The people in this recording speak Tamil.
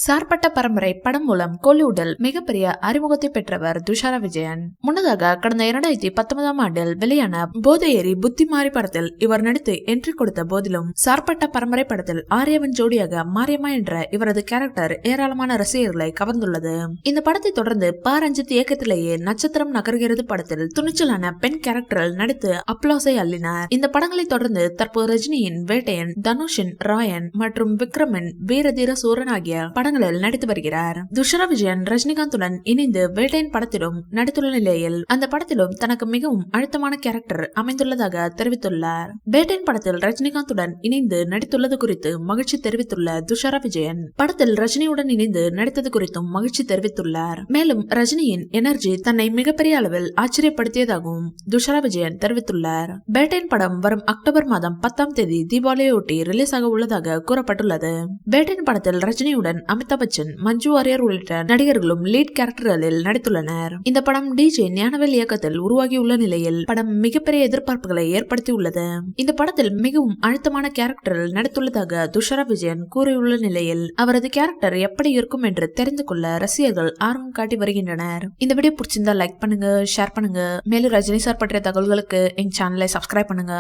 சார்பட்ட பரம்பரை படம் மூலம் கோலிவுட்டில் மிகப்பெரிய அறிமுகத்தை பெற்றவர் துஷாரா விஜயன். முன்னதாக கடந்த 2019ஆம் ஆண்டில் வெளியான போதை ஏறி புத்தி மாறி படத்தில் இவர் நடித்து என்ட்ரி கொடுத்த போதிலும் சார்பட்ட பரம்பரை படத்தில் ஆர்யாவின் ஜோடியாக மாரியம்மா என்ற இவரது கேரக்டர் ஏராளமான ரசிகர்களை கவர்ந்துள்ளது. இந்த படத்தை தொடர்ந்து ப. ரஞ்சித் இயக்கத்திலேயே நட்சத்திரம் நகர்கிறது படத்தில் துணிச்சலான பெண் கேரக்டரில் நடித்து அப்ளாஸை அள்ளினார். இந்த படங்களை தொடர்ந்து தற்போது ரஜினியின் வேட்டையன், தனுஷின் ராயன் மற்றும் விக்ரமின் வீரதீர சூரன் ஆகிய படங்களில் நடித்து வருகிறார். துஷாரா விஜயன் ரஜினிகாந்துடன் இணைந்து வேட்டையன் படத்திலும் நடித்துள்ள நிலையில் அந்த படத்திலும் தனக்கு மிகவும் அழுத்தமான கேரக்டர் அமைந்துள்ளதாக தெரிவித்துள்ளார். வேட்டையன் படத்தில் ரஜினிகாந்துடன் இணைந்து நடித்துள்ளது குறித்து மகிழ்ச்சி தெரிவித்துள்ள துஷாரா விஜயன் படத்தில் ரஜினியுடன் இணைந்து நடித்தது குறித்தும் மகிழ்ச்சி தெரிவித்துள்ளார். மேலும் ரஜினியின் எனர்ஜி தன்னை மிகப்பெரிய அளவில் ஆச்சரியப்படுத்தியதாகவும் துஷாரா விஜயன் தெரிவித்துள்ளார். வேட்டையன் படம் வரும் அக்டோபர் மாதம் 10ஆம் தேதி தீபாவளியொட்டி ரிலீஸ் ஆக உள்ளதாக கூறப்பட்டுள்ளது. வேட்டையன் படத்தில் ரஜினியுடன் அமிதாப் பச்சன், மஞ்சு வாரியர் உள்ளிட்ட நடிகர்களும் லீட் கேரக்டர்களில் நடித்துள்ளனர். இந்த படம் டிஜே ஞானவேல் இயக்கத்தில் உருவாகியுள்ள நிலையில் படம் மிகப்பெரிய எதிர்பார்ப்புகளை ஏற்படுத்தியுள்ளது. இந்த படத்தில் மிகவும் அழுத்தமான கேரக்டரில் நடித்துள்ளதாக துஷாரா விஜயன் கூறியுள்ள நிலையில் அவரது கேரக்டர் எப்படி இருக்கும் என்று தெரிந்து கொள்ள ரசிகர்கள் ஆர்வம் காட்டி வருகின்றனர். இந்த வீடியோ பிடிச்சிருந்தா லைக் பண்ணுங்க, ஷேர் பண்ணுங்க. மேலும் ரஜினி சார் பற்றிய தகவல்களுக்கு எங்க சேனலை சப்ஸ்கிரைப் பண்ணுங்க.